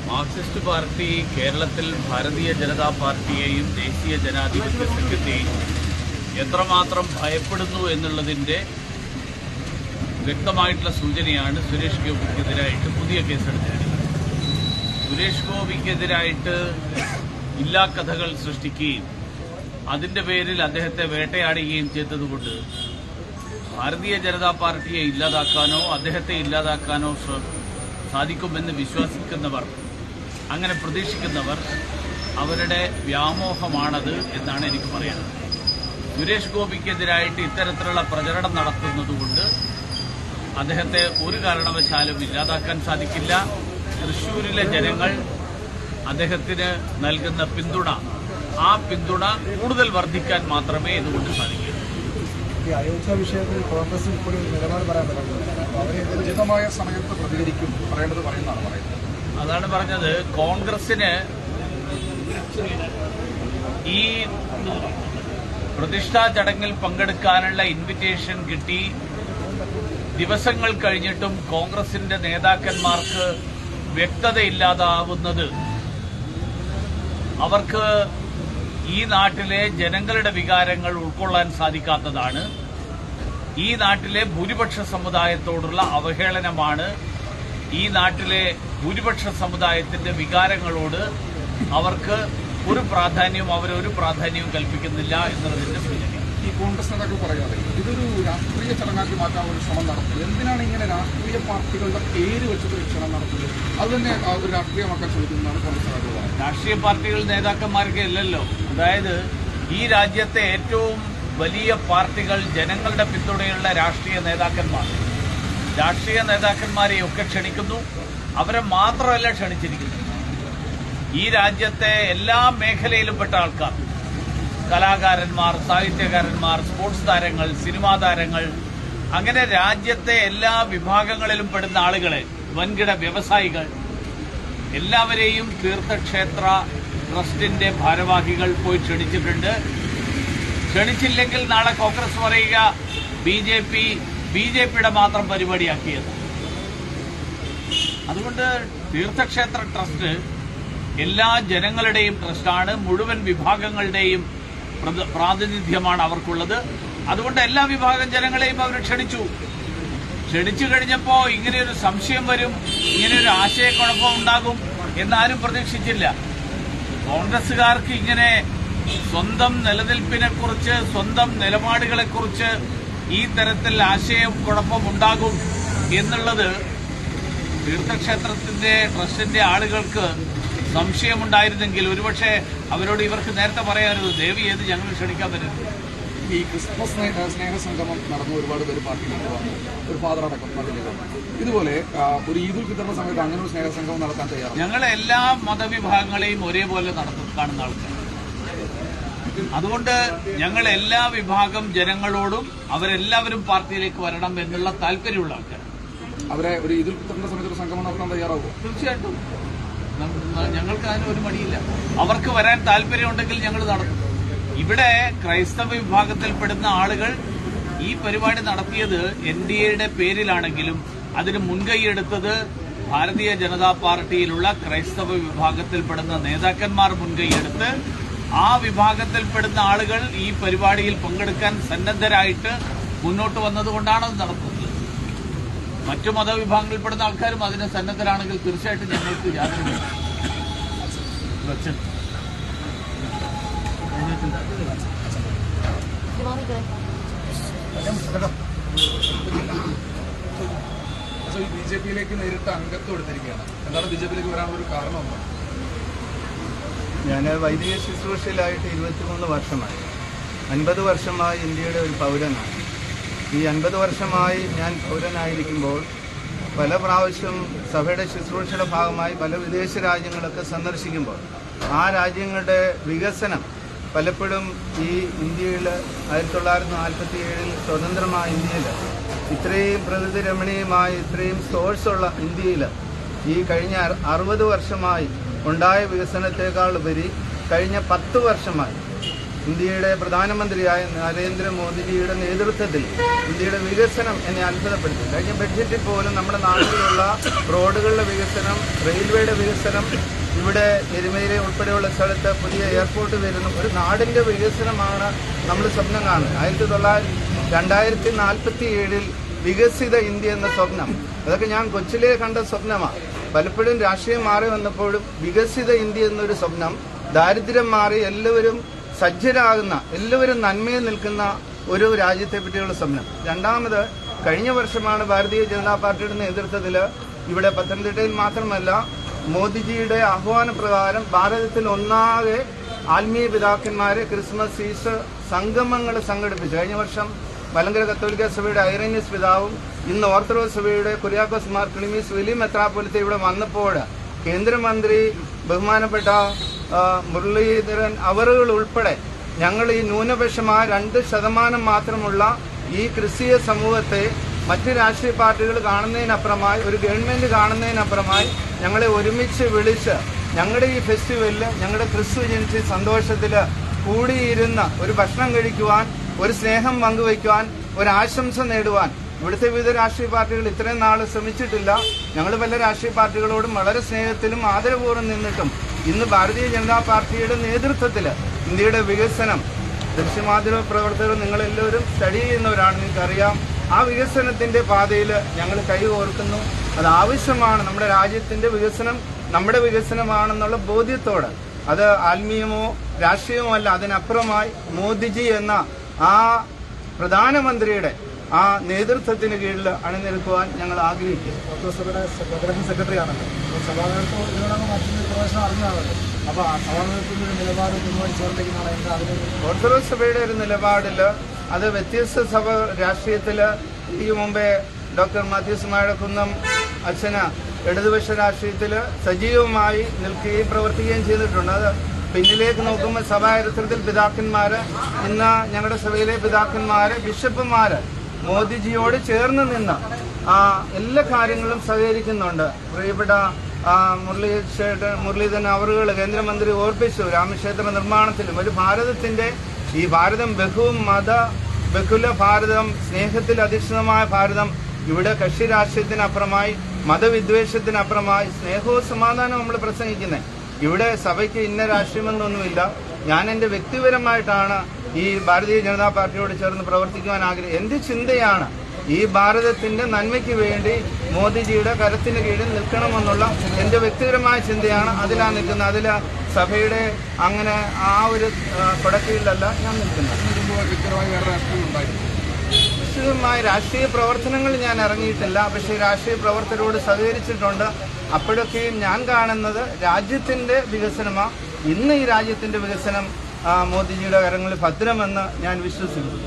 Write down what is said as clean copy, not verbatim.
Marxist party കേരളത്തിൽ ഭാരതീയ ജനതാ പാർട്ടിയെയും ദേശീയ ജനാധിപത്യ സഖ്യത്തെയും എത്രമാത്രം ഭയപ്പെടുന്നു എന്നുള്ളതിൻ്റെ വ്യക്തമായിട്ടുള്ള സൂചനയാണ് സുരേഷ് ഗോപിക്കെതിരായിട്ട് പുതിയ കേസെടുത്തിരിക്കുന്നത്. സുരേഷ് ഗോപിക്കെതിരായിട്ട് ഇല്ലാ കഥകൾ സൃഷ്ടിക്കുകയും അതിന്റെ പേരിൽ അദ്ദേഹത്തെ വേട്ടയാടുകയും ചെയ്തതുകൊണ്ട് ഭാരതീയ ജനതാ പാർട്ടിയെ ഇല്ലാതാക്കാനോ അദ്ദേഹത്തെ ഇല്ലാതാക്കാനോ സാധിക്കുമെന്ന് വിശ്വസിക്കുന്നവർ, അങ്ങനെ പ്രതീക്ഷിക്കുന്നവർ, അവരുടെ വ്യാമോഹമാണത് എന്നാണ് എനിക്ക് പറയാനുള്ളത്. സുരേഷ് ഗോപിക്കെതിരായിട്ട് ഇത്തരത്തിലുള്ള പ്രചരണം നടത്തുന്നതുകൊണ്ട് അദ്ദേഹത്തെ ഒരു കാരണവശാലും ഇല്ലാതാക്കാൻ സാധിക്കില്ല. തൃശ്ശൂരിലെ ജനങ്ങൾ അദ്ദേഹത്തിന് നൽകുന്ന പിന്തുണ, ആ പിന്തുണ കൂടുതൽ വർദ്ധിക്കാൻ മാത്രമേ ഇതുകൊണ്ട് സാധിക്കൂ. അയോധ്യ വിഷയത്തിൽ കോൺഗ്രസ് ഇപ്പോൾ നിലപാട് പറയാൻ പറ്റുന്നത് ഉചിതമായ സമയത്ത് പ്രതികരിക്കും, പറയുന്നതാണ് പറയുന്നത്. അതാണ് പറഞ്ഞത്. കോൺഗ്രസിന് ഈ പ്രതിഷ്ഠാ ചടങ്ങിൽ പങ്കെടുക്കാനുള്ള ഇൻവിറ്റേഷൻ കിട്ടി ദിവസങ്ങൾ കഴിഞ്ഞിട്ടും കോൺഗ്രസിന്റെ നേതാക്കന്മാർക്ക് വ്യക്തതയില്ലാതാവുന്നത് അവർക്ക് ഈ നാട്ടിലെ ജനങ്ങളുടെ വികാരങ്ങൾ ഉൾക്കൊള്ളാൻ സാധിക്കാത്തതാണ്. ഈ നാട്ടിലെ ഭൂരിപക്ഷ സമുദായത്തോടുള്ള അവഹേളനമാണ്. ഈ നാട്ടിലെ ഭൂരിപക്ഷ സമുദായത്തിന്റെ വികാരങ്ങളോട് അവർക്ക് ഒരു പ്രാധാന്യവും കൽപ്പിക്കുന്നില്ല എന്നുള്ളതിന്റെ സൂചന. ഈ കോൺഗ്രസ് നേതാക്കൾ പറയാതെ ഇതൊരു രാഷ്ട്രീയ ചടങ്ങാക്കി മാറ്റാൻ ഒരു ശ്രമം നടത്തുന്നത്. എന്തിനാണ് ഇങ്ങനെ രാഷ്ട്രീയ പാർട്ടികളുടെ പേര് വെച്ചിട്ട് ഒരു ശ്രമം നടത്തുന്നത്? അത് തന്നെ ഒരു രാഷ്ട്രീയമാക്കാൻ ശ്രമിക്കുന്നതാണ് കോൺഗ്രസ് നേതാക്കൾ. രാഷ്ട്രീയ പാർട്ടികൾ നേതാക്കന്മാർക്ക് ഇല്ലല്ലോ. അതായത് ഈ രാജ്യത്തെ ഏറ്റവും വലിയ പാർട്ടികൾ, ജനങ്ങളുടെ പിന്തുണയുള്ള രാഷ്ട്രീയ നേതാക്കന്മാരെയൊക്കെ ക്ഷണിക്കുന്നു. അവരെ മാത്രമല്ല ക്ഷണിച്ചിരിക്കുന്നു, ഈ രാജ്യത്തെ എല്ലാ മേഖലയിലും പെട്ട ആൾക്കാർ, കലാകാരന്മാർ, സാഹിത്യകാരന്മാർ, സ്പോർട്സ് താരങ്ങൾ, സിനിമാ താരങ്ങൾ, അങ്ങനെ രാജ്യത്തെ എല്ലാ വിഭാഗങ്ങളിലും പെടുന്ന ആളുകളെ, വൻകിട വ്യവസായികൾ, എല്ലാവരെയും തീർത്ഥക്ഷേത്ര ട്രസ്റ്റിന്റെ ഭാരവാഹികൾ പോയി ക്ഷണിച്ചിട്ടുണ്ട്. ക്ഷണിച്ചില്ലെങ്കിൽ നാളെ കോൺഗ്രസ് പറയുക ബി.ജെ.പിയുടെ മാത്രം പരിപാടിയാക്കിയത്. അതുകൊണ്ട് തീർത്ഥക്ഷേത്ര ട്രസ്റ്റ് എല്ലാ ജനങ്ങളുടെയും ട്രസ്റ്റാണ്, മുഴുവൻ വിഭാഗങ്ങളുടെയും പ്രാതിനിധ്യമാണ് അവർക്കുള്ളത്. അതുകൊണ്ട് എല്ലാ വിഭാഗം ജനങ്ങളെയും അവർ ക്ഷണിച്ചു കഴിഞ്ഞപ്പോൾ ഇങ്ങനെയൊരു സംശയം വരും, ഇങ്ങനെയൊരു ആശയക്കുഴപ്പം ഉണ്ടാകും എന്നാരും പ്രതീക്ഷിച്ചില്ല. കോൺഗ്രസുകാർക്ക് ഇങ്ങനെ സ്വന്തം നിലനിൽപ്പിനെക്കുറിച്ച്, സ്വന്തം നിലപാടുകളെക്കുറിച്ച് ഈ തരത്തിൽ ആശയക്കുഴപ്പം ഉണ്ടാകും എന്നുള്ളത് തീർത്ഥക്ഷേത്രത്തിന്റെ ട്രസ്റ്റിന്റെ ആളുകൾക്ക് സംശയമുണ്ടായിരുന്നെങ്കിൽ ഒരുപക്ഷെ അവരോട് ഇവർക്ക് നേരത്തെ പറയാമായിരുന്നു, ദേവി ഏത് ഞങ്ങൾ ക്ഷണിക്കാൻ പറ്റും. ഈ ക്രിസ്മസ് സ്നേഹസംഗമം നടന്നു, ഒരുപാട് പേര് പാർട്ടിയിലേക്ക് വന്നു, ഒരു ഫാദർ അടക്കം അതിലേക്ക്. ഇതുപോലെ ഒരു ഈദുൽ ഫിത്തറിന്റെ സമയത്ത് അങ്ങനെ ഒരു സ്നേഹസംഗമം നടത്താൻ തയ്യാറാണ്. ഞങ്ങൾ എല്ലാ മതവിഭാഗങ്ങളെയും ഒരേപോലെ കാണുന്ന ആൾക്കാർ. അതുകൊണ്ട് ഞങ്ങൾ എല്ലാ വിഭാഗം ജനങ്ങളോടും അവരെല്ലാവരും പാർട്ടിയിലേക്ക് വരണം എന്നുള്ള താല്പര്യമുള്ള ആൾക്കാർ. അവരെ ഒരു ഈദുൽ ഫിത്തറിന്റെ സമയത്ത് ഒരു സംഗമം നടത്താൻ തയ്യാറാവും. തീർച്ചയായിട്ടും ഞങ്ങൾക്ക് അതിന് ഒരു മടിയില്ല. അവർക്ക് വരാൻ താല്പര്യമുണ്ടെങ്കിൽ ഞങ്ങൾ നടത്തും. ഇവിടെ ക്രൈസ്തവ വിഭാഗത്തിൽപ്പെടുന്ന ആളുകൾ ഈ പരിപാടി നടത്തിയത് NDAയുടെ പേരിലാണെങ്കിലും അതിന് മുൻകൈയെടുത്തത് ഭാരതീയ ജനതാ പാർട്ടിയിലുള്ള ക്രൈസ്തവ വിഭാഗത്തിൽപ്പെടുന്ന നേതാക്കന്മാർ മുൻകൈയെടുത്ത് ആ വിഭാഗത്തിൽപ്പെടുന്ന ആളുകൾ ഈ പരിപാടിയിൽ പങ്കെടുക്കാൻ സന്നദ്ധരായിട്ട് മുന്നോട്ട് വന്നതുകൊണ്ടാണ് അത് നടത്തുന്നത്. മറ്റു മതവിഭാഗങ്ങളിൽപ്പെടുന്ന ആൾക്കാരും അതിന് സന്നദ്ധരാണെങ്കിൽ തീർച്ചയായിട്ടും ഞങ്ങൾക്ക് യാതൊരു ബിജെപിയിലേക്ക് നേരിട്ട് അംഗത്വം എടുത്തിരിക്കുകയാണ്. എന്താണ് ബിജെപിയിലേക്ക് വരാനുള്ള ഒരു കാരണം? ഞാൻ വൈദിക ശുശ്രൂഷയിലായിട്ട് 23 വർഷമായി. 50 വർഷമായി ഇന്ത്യയുടെ ഒരു പൗരനാണ്. ഈ 50 വർഷമായി ഞാൻ പൗരനായിരിക്കുമ്പോൾ പല പ്രാവശ്യം സഭയുടെ ശുശ്രൂഷയുടെ ഭാഗമായി പല വിദേശ രാജ്യങ്ങളൊക്കെ സന്ദർശിക്കുമ്പോൾ ആ രാജ്യങ്ങളുടെ വികസനം പലപ്പോഴും ഈ ഇന്ത്യയിൽ 1947 സ്വതന്ത്രമായ ഇന്ത്യയിൽ ഇത്രയും പ്രകൃതി രമണീയമായി ഇത്രയും സോഴ്സുള്ള ഇന്ത്യയിൽ ഈ കഴിഞ്ഞ 60 വർഷമായി ഉണ്ടായ വികസനത്തെക്കാൾ ഉപരി കഴിഞ്ഞ 10 വർഷമായി ഇന്ത്യയുടെ പ്രധാനമന്ത്രിയായ നരേന്ദ്രമോദിജിയുടെ നേതൃത്വത്തിൽ ഇന്ത്യയുടെ വികസനം എന്നെ അത്ഭുതപ്പെടുത്തി. കഴിഞ്ഞ ബഡ്ജറ്റിൽ പോലും നമ്മുടെ നാട്ടിലുള്ള റോഡുകളുടെ വികസനം, റെയിൽവേയുടെ വികസനം, ഇവിടെ എരുമേലി ഉൾപ്പെടെയുള്ള സ്ഥലത്ത് പുതിയ എയർപോർട്ട് വരുന്നു. ഒരു നാടിൻ്റെ വികസനമാണ് നമ്മൾ സ്വപ്നം കാണുന്നത്. 2047 വികസിത ഇന്ത്യ എന്ന സ്വപ്നം, അതൊക്കെ ഞാൻ കൊച്ചിലെ കണ്ട സ്വപ്നമാണ്. പലപ്പോഴും രാഷ്ട്രീയം മാറി വന്നപ്പോഴും വികസിത ഇന്ത്യ എന്നൊരു സ്വപ്നം, ദാരിദ്ര്യം മാറി എല്ലാവരും സജ്ജരാകുന്ന, എല്ലാവരും നന്മയിൽ നിൽക്കുന്ന ഒരു രാജ്യത്തെ പറ്റിയുള്ള സ്വപ്നം. രണ്ടാമത്, കഴിഞ്ഞ വർഷമാണ് ഭാരതീയ ജനതാ പാർട്ടിയുടെ നേതൃത്വത്തിൽ ഇവിടെ പത്തനംതിട്ടയിൽ മാത്രമല്ല മോദിജിയുടെ ആഹ്വാനപ്രകാരം ഭാരതത്തിൽ ഒന്നാകെ ആത്മീയ പിതാക്കന്മാരെ ക്രിസ്മസ് ഈസ്റ്റർ സംഗമങ്ങൾ സംഘടിപ്പിച്ചു. കഴിഞ്ഞ വർഷം മലങ്കര കത്തോലിക്ക സഭയുടെ ഐറേനിയസ് പിതാവും ഇന്ന് ഓർത്തഡോക്സ് സഭയുടെ കുര്യാക്കോസ് മാർ ക്ലിമീസ് വലിയ മെത്രാപ്പൊലിത്ത ഇവിടെ വന്നപ്പോൾ കേന്ദ്രമന്ത്രി ബഹുമാനപ്പെട്ട മുരളീധരൻ അവറുകൾ ഉൾപ്പെടെ ഞങ്ങൾ ഈ ന്യൂനപക്ഷമായ 2% മാത്രമുള്ള ഈ ക്രിസ്തീയ സമൂഹത്തെ മറ്റ് രാഷ്ട്രീയ പാർട്ടികൾ കാണുന്നതിനപ്പുറമായി, ഒരു ഗവൺമെന്റ് കാണുന്നതിനപ്പുറമായി ഞങ്ങളെ ഒരുമിച്ച് വിളിച്ച് ഞങ്ങളുടെ ഈ ഫെസ്റ്റിവലിൽ ഞങ്ങളുടെ ക്രിസ്തു ജനിച്ച സന്തോഷത്തിൽ കൂടിയിരുന്ന ഒരു ഭക്ഷണം കഴിക്കുവാൻ, ഒരു സ്നേഹം പങ്കുവയ്ക്കുവാൻ, ഒരു ആശംസ നേടുവാൻ ഇവിടുത്തെ വിവിധ രാഷ്ട്രീയ പാർട്ടികൾ ഇത്രയും നാൾ ശ്രമിച്ചിട്ടില്ല. ഞങ്ങൾ പല രാഷ്ട്രീയ പാർട്ടികളോടും വളരെ സ്നേഹത്തിലും ആദരപൂർവ്വം നിന്നിട്ടും ഇന്ന് ഭാരതീയ ജനതാ പാർട്ടിയുടെ നേതൃത്വത്തിൽ ഇന്ത്യയുടെ വികസനം, ദൃശ്യമാധ്യമ പ്രവർത്തകർ നിങ്ങളെല്ലാവരും സ്റ്റഡി ചെയ്യുന്നവരാണ്, നിങ്ങൾക്കറിയാം. ആ വികസനത്തിന്റെ പാതയിൽ ഞങ്ങൾ കൈകോർക്കുന്നു. അത് ആവശ്യമാണ്. നമ്മുടെ രാജ്യത്തിന്റെ വികസനം നമ്മുടെ വികസനമാണെന്നുള്ള ബോധ്യത്തോടെ, അത് ആത്മീയമോ രാഷ്ട്രീയമോ അല്ല, അതിനപ്പുറമായി മോദിജി എന്ന ആ പ്രധാനമന്ത്രിയുടെ ആ നേതൃത്വത്തിന് കീഴിൽ അണിനിരക്കുവാൻ ഞങ്ങൾ ആഗ്രഹിക്കും. ഓർത്തഡോക്സ് സഭയുടെ സെക്രട്ടറി ആണല്ലോ, സഭാനേതൃത്വം ഇതിനോടൊക്കെ മറ്റൊരു പ്രവേശനം അറിഞ്ഞാണല്ലോ. അപ്പോൾ ആ സഭാനേതൃത്വത്തിന്റെ ഒരു നിലപാട് തീരുമാനിച്ചുകൊണ്ടിരിക്കുന്നതാണ് എന്താ അതിന്? ഓർത്തഡോക്സ് സഭയുടെ ഒരു നിലപാടിൽ അത് വ്യത്യസ്ത സഭ രാഷ്ട്രീയത്തിൽ ഈ മുമ്പേ ഡോക്ടർ മാത്യൂസ് മാഴക്കുന്നം അച്ഛന് ഇടതുപക്ഷ രാഷ്ട്രീയത്തിൽ സജീവമായി നിൽക്കുകയും പ്രവർത്തിക്കുകയും ചെയ്തിട്ടുണ്ട്. അത് പിന്നിലേക്ക് നോക്കുമ്പോൾ സഭാചരിത്രത്തിൽ പിതാക്കന്മാര്, ഇന്ന് ഞങ്ങളുടെ സഭയിലെ പിതാക്കന്മാര്, ബിഷപ്പുമാര് മോദിജിയോട് ചേർന്ന് നിന്ന് എല്ലാ കാര്യങ്ങളും സഹകരിക്കുന്നുണ്ട്. പ്രിയപ്പെട്ട മുരളീധരൻ അവറുകൾ കേന്ദ്രമന്ത്രി ഓർപ്പിച്ചു, രാമക്ഷേത്ര നിർമ്മാണത്തിലും ഒരു ഭാരതത്തിന്റെ, ഈ ഭാരതം ബഹുല ഭാരതം, സ്നേഹത്തിൽ അധിഷ്ഠിതമായ ഭാരതം, ഇവിടെ കക്ഷി രാഷ്ട്രീയത്തിനപ്പുറമായി, മതവിദ്വേഷത്തിനപ്പുറമായി സ്നേഹവും സമാധാനവും നമ്മൾ പ്രസംഗിക്കുന്നത്. ഇവിടെ സഭയ്ക്ക് ഇന്ന രാഷ്ട്രീയമെന്നൊന്നുമില്ല. ഞാൻ എന്റെ വ്യക്തിപരമായിട്ടാണ് ഈ ഭാരതീയ ജനതാ പാർട്ടിയോട് ചേർന്ന് പ്രവർത്തിക്കുവാൻ ആഗ്രഹം. എന്റെ ചിന്തയാണ് ഈ ഭാരതത്തിന്റെ നന്മയ്ക്ക് വേണ്ടി മോദിജിയുടെ കരത്തിന് കീഴിൽ നിൽക്കണമെന്നുള്ള എന്റെ വ്യക്തിപരമായ ചിന്തയാണ്. അതിലാണ് നിൽക്കുന്നത്. അതിൽ സഭയുടെ അങ്ങനെ ആ ഒരു കൊടക്കീഴിലല്ല ഞാൻ നിൽക്കുന്നത്. നിശ്ചിതമായ രാഷ്ട്രീയ പ്രവർത്തനങ്ങൾ ഞാൻ ഇറങ്ങിയിട്ടില്ല, പക്ഷേ രാഷ്ട്രീയ പ്രവർത്തകരോട് സഹകരിച്ചിട്ടുണ്ട്. അപ്പോഴൊക്കെയും ഞാൻ കാണുന്നത് രാജ്യത്തിന്റെ വികസനമാണ്. ഇന്ന് ഈ രാജ്യത്തിന്റെ വികസനം മോദിജിയുടെ കരങ്ങളിൽ ഭദ്രമെന്ന് ഞാൻ വിശ്വസിക്കുന്നു.